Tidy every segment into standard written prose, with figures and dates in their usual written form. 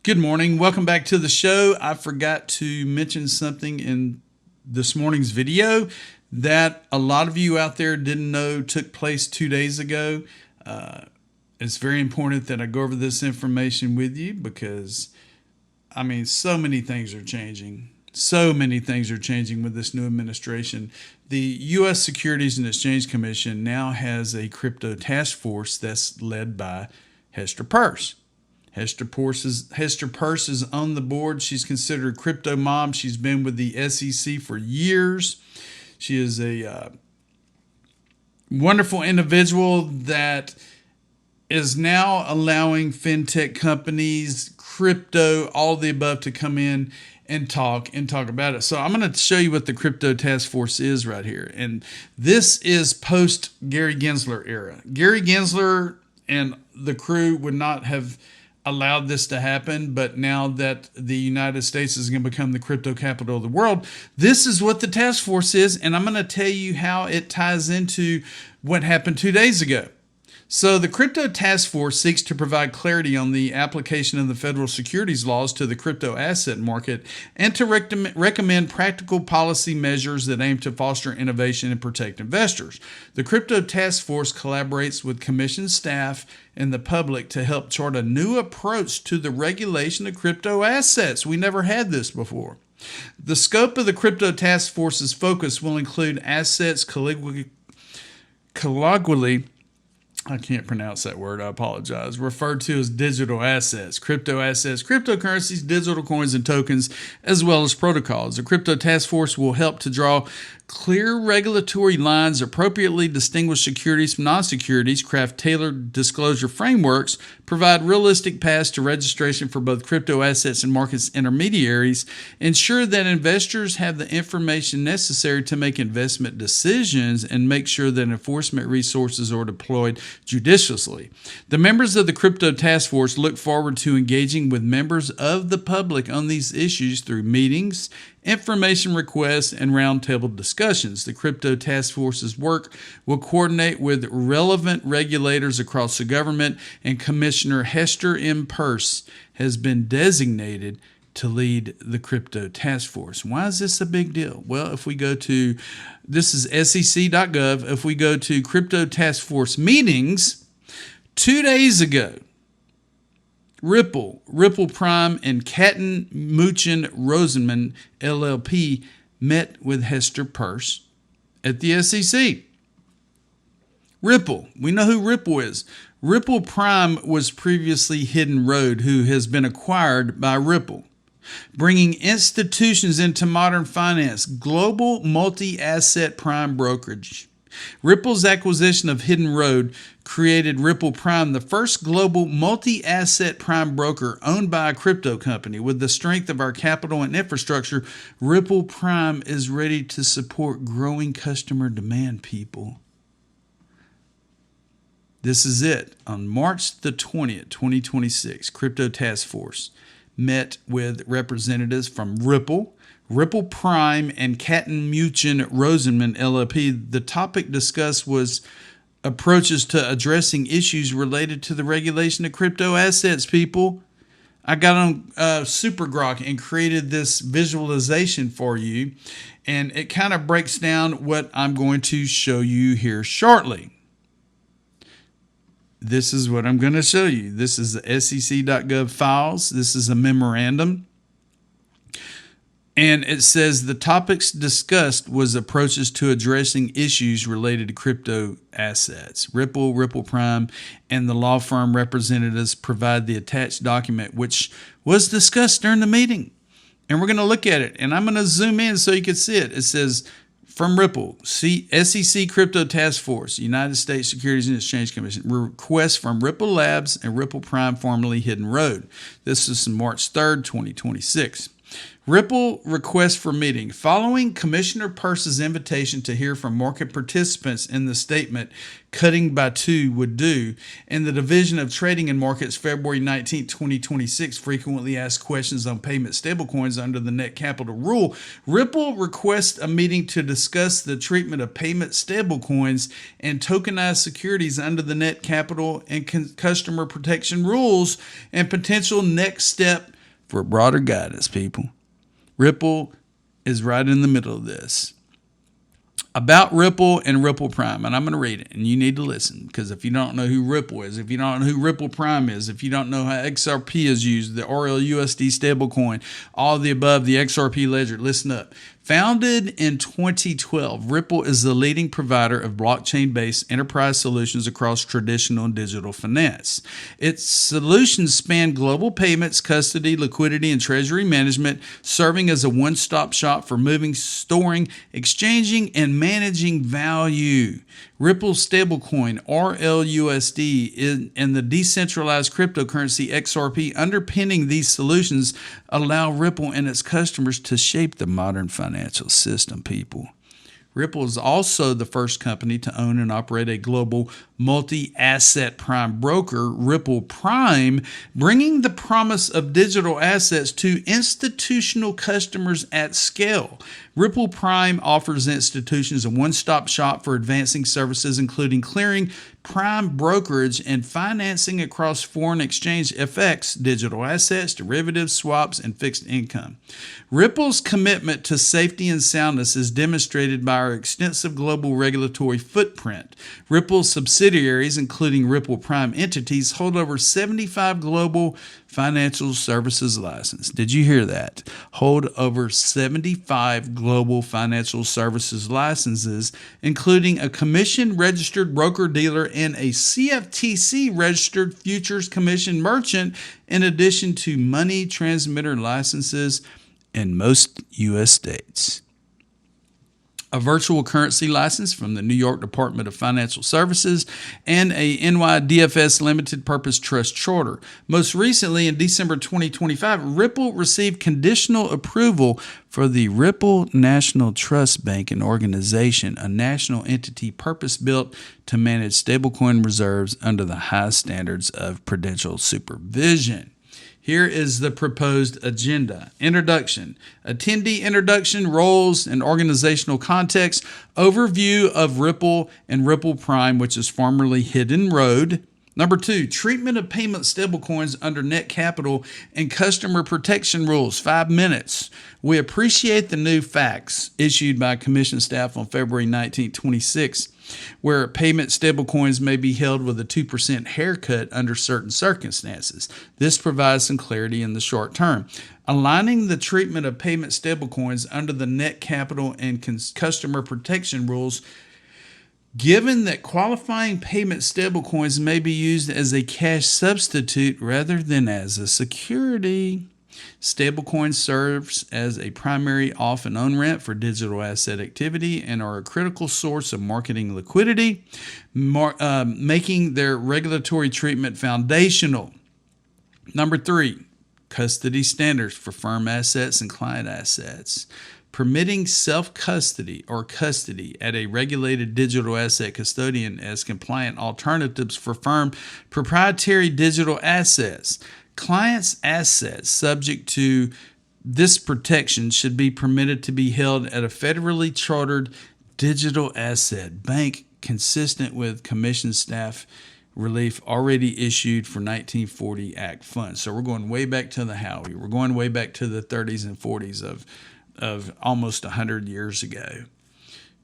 Good morning. Welcome back to the show. I forgot to mention something in this morning's video that a lot of you out there didn't know took place 2 days ago. It's very important that I go over this information with you because, so many things are changing. So many things are changing with this new administration. The U.S. Securities and Exchange Commission now has a crypto task force that's led by Hester Peirce. Hester Peirce is on the board. She's considered crypto mom. She's been with the SEC for years. She is a wonderful individual that is now allowing fintech companies, crypto, all the above to come in and talk about it. So I'm going to show you what the crypto task force is right here. And this is post Gary Gensler era. Gary Gensler and the crew would not have allowed this to happen, but now that the United States is going to become the crypto capital of the world, this is what the task force is, and I'm going to tell you how it ties into what happened 2 days ago. So the crypto task force seeks to provide clarity on the application of the federal securities laws to the crypto asset market and to recommend practical policy measures that aim to foster innovation and protect investors. The crypto task force collaborates with commission staff and the public to help chart a new approach to the regulation of crypto assets. We never had this before. The scope of the crypto task force's focus will include assets colloquially, I can't pronounce that word, I apologize, referred to as digital assets, cryptocurrencies, digital coins and tokens, as well as protocols. The crypto task force will help to draw clear regulatory lines, appropriately distinguish securities from non-securities, craft tailored disclosure frameworks, provide realistic paths to registration for both crypto assets and markets intermediaries, ensure that investors have the information necessary to make investment decisions, and make sure that enforcement resources are deployed judiciously. The members of the crypto task force look forward to engaging with members of the public on these issues through meetings, information requests, and roundtable discussions. The crypto task force's work will coordinate with relevant regulators across the government, and Commissioner Hester M. Peirce has been designated to lead the crypto task force. Why is this a big deal? Well, if we go to, this is sec.gov, if we go to crypto task force meetings, 2 days ago, Ripple Prime, and Katten Muchen Rosenman LLP met with Hester Peirce at the SEC. Ripple, we know who Ripple is. Ripple Prime was previously Hidden Road, who has been acquired by Ripple, bringing institutions into modern finance, global multi-asset prime brokerage. Ripple's acquisition of Hidden Road created Ripple Prime, the first global multi-asset prime broker owned by a crypto company. With the strength of our capital and infrastructure, Ripple Prime is ready to support growing customer demand, people. This is it. On March the 20th, 2026, Crypto Task Force met with representatives from Ripple Prime, and Katten Muchen Rosenman LLP. The topic discussed was approaches to addressing issues related to the regulation of crypto assets, people. I got on SuperGrok and created this visualization for you, and it kind of breaks down what I'm going to show you here shortly. This is what I'm going to show you. This is the sec.gov files. This is a memorandum. And it says the topics discussed was approaches to addressing issues related to crypto assets. Ripple Prime, and the law firm representatives provide the attached document, which was discussed during the meeting. And we're going to look at it. And I'm going to zoom in so you can see it. It says, from Ripple, SEC Crypto Task Force, United States Securities and Exchange Commission, request from Ripple Labs and Ripple Prime, formerly Hidden Road. This is March 3rd, 2026. Ripple request for meeting. Following Commissioner Peirce's invitation to hear from market participants in the statement Cutting by Two Would Do, and the Division of Trading and Markets February 19, 2026, frequently asked questions on payment stablecoins under the net capital rule, Ripple requests a meeting to discuss the treatment of payment stablecoins and tokenized securities under the net capital and customer protection rules and potential next step for broader guidance, people. Ripple is right in the middle of this. About Ripple and Ripple Prime, and I'm going to read it, and you need to listen, because if you don't know who Ripple is, if you don't know who Ripple Prime is, if you don't know how XRP is used, the RLUSD stablecoin, all of the above, the XRP ledger, listen up. Founded in 2012, Ripple is the leading provider of blockchain-based enterprise solutions across traditional and digital finance. Its solutions span global payments, custody, liquidity, and treasury management, serving as a one-stop shop for moving, storing, exchanging, and managing value. Ripple's stablecoin, RLUSD, and the decentralized cryptocurrency XRP underpinning these solutions allow Ripple and its customers to shape the modern financial system, people. Ripple is also the first company to own and operate a global multi-asset prime broker, Ripple Prime, bringing the promise of digital assets to institutional customers at scale. Ripple Prime offers institutions a one-stop shop for advancing services, including clearing, prime brokerage, and financing across foreign exchange FX, digital assets, derivatives, swaps, and fixed income. Ripple's commitment to safety and soundness is demonstrated by our extensive global regulatory footprint. Ripple's subsidiaries, including Ripple Prime entities, hold over 75 global financial services licenses. Did you hear that? Hold over 75 global financial services licenses, including a commission-registered broker-dealer and a CFTC-registered futures commission merchant, in addition to money transmitter licenses in most U.S. states. A virtual currency license from the New York Department of Financial Services, and a NYDFS limited purpose trust charter. Most recently, in December 2025, Ripple received conditional approval for the Ripple National Trust Bank and Organization, a national entity purpose-built to manage stablecoin reserves under the high standards of prudential supervision. Here is the proposed agenda. Introduction. Attendee introduction, roles, and organizational context. Overview of Ripple and Ripple Prime, which is formerly Hidden Road. Number 2, treatment of payment stablecoins under net capital and customer protection rules, 5 minutes. We appreciate the new facts issued by Commission staff on February 19, 26, where payment stablecoins may be held with a 2% haircut under certain circumstances. This provides some clarity in the short term. Aligning the treatment of payment stablecoins under the net capital and customer protection rules. Given that qualifying payment stablecoins may be used as a cash substitute rather than as a security, stablecoins serves as a primary off and on-ramp for digital asset activity and are a critical source of marketing liquidity, making their regulatory treatment foundational. Number 3, custody standards for firm assets and client assets. Permitting self-custody or custody at a regulated digital asset custodian as compliant alternatives for firm proprietary digital assets. Clients' assets subject to this protection should be permitted to be held at a federally chartered digital asset bank consistent with Commission staff relief already issued for 1940 Act funds. So we're going way back to the Howey. We're going way back to the 30s and 40s of almost 100 years ago.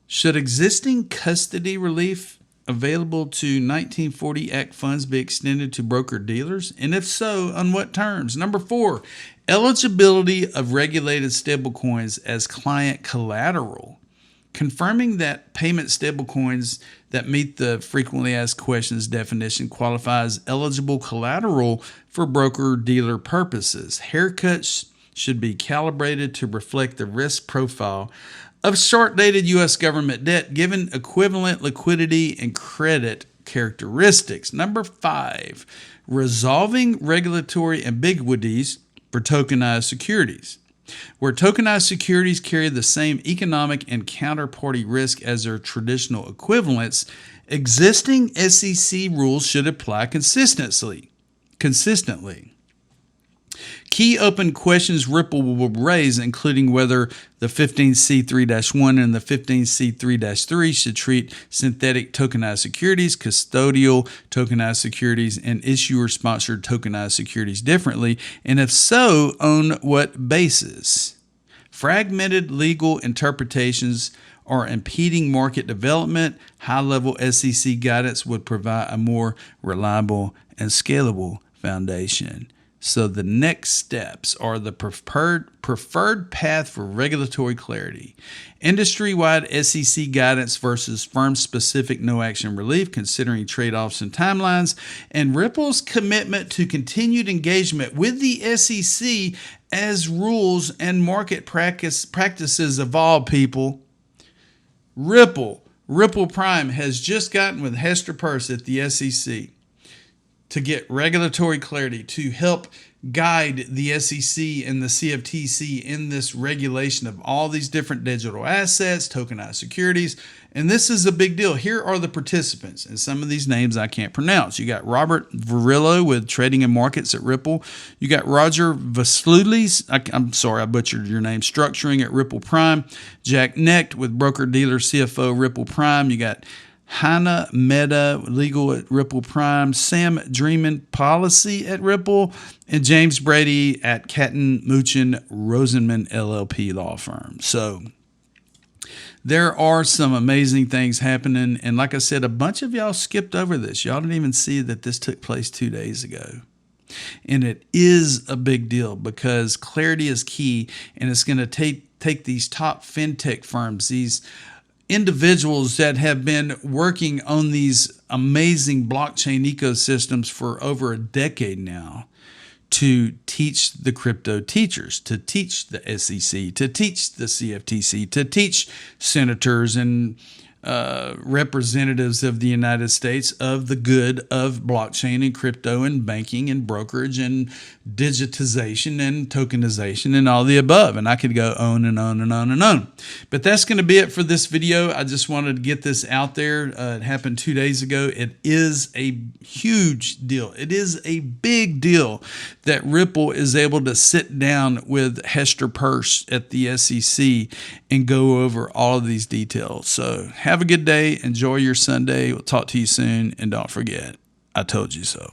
Should existing custody relief available to 1940 Act funds be extended to broker-dealers? And if so, on what terms? Number 4, eligibility of regulated stablecoins as client collateral. Confirming that payment stablecoins that meet the frequently asked questions definition qualify as eligible collateral for broker-dealer purposes. Haircuts should be calibrated to reflect the risk profile of short-dated U.S. government debt given equivalent liquidity and credit characteristics. Number 5, resolving regulatory ambiguities for tokenized securities. Where tokenized securities carry the same economic and counterparty risk as their traditional equivalents, existing SEC rules should apply consistently. Key open questions Ripple will raise, including whether the 15C3-1 and the 15C3-3 should treat synthetic tokenized securities, custodial tokenized securities, and issuer-sponsored tokenized securities differently, and if so, on what basis. Fragmented legal interpretations are impeding market development. High-level SEC guidance would provide a more reliable and scalable foundation. So the next steps are the preferred path for regulatory clarity. Industry-wide SEC guidance versus firm-specific no-action relief, considering trade-offs and timelines, and Ripple's commitment to continued engagement with the SEC as rules and market practices evolve, people. Ripple Prime has just gotten with Hester Peirce at the SEC to get regulatory clarity, to help guide the SEC and the CFTC in this regulation of all these different digital assets, tokenized securities. And this is a big deal. Here are the participants, and some of these names I can't pronounce. You got Robert Verillo with Trading and Markets at Ripple. You got Roger Vaslulis, I'm sorry, I butchered your name, Structuring at Ripple Prime. Jack Necht with Broker Dealer CFO Ripple Prime. You got Hannah Mehta, Legal at Ripple Prime, Sam Dreamin, Policy at Ripple, and James Brady at Catton Muchin Rosenman LLP law firm. So there are some amazing things happening. And like I said, a bunch of y'all skipped over this. Y'all didn't even see that this took place 2 days ago. And it is a big deal because clarity is key, and it's going to take these top fintech firms, these individuals that have been working on these amazing blockchain ecosystems for over a decade now, to teach the crypto teachers, to teach the SEC, to teach the CFTC, to teach senators and representatives of the United States of the good of blockchain and crypto and banking and brokerage and digitization and tokenization and all the above. And I could go on and on and on and on. But that's going to be it for this video. I just wanted to get this out there. It happened 2 days ago. It is a huge deal. It is a big deal that Ripple is able to sit down with Hester Peirce at the SEC and go over all of these details. So have a good day. Enjoy your Sunday. We'll talk to you soon. And don't forget, I told you so.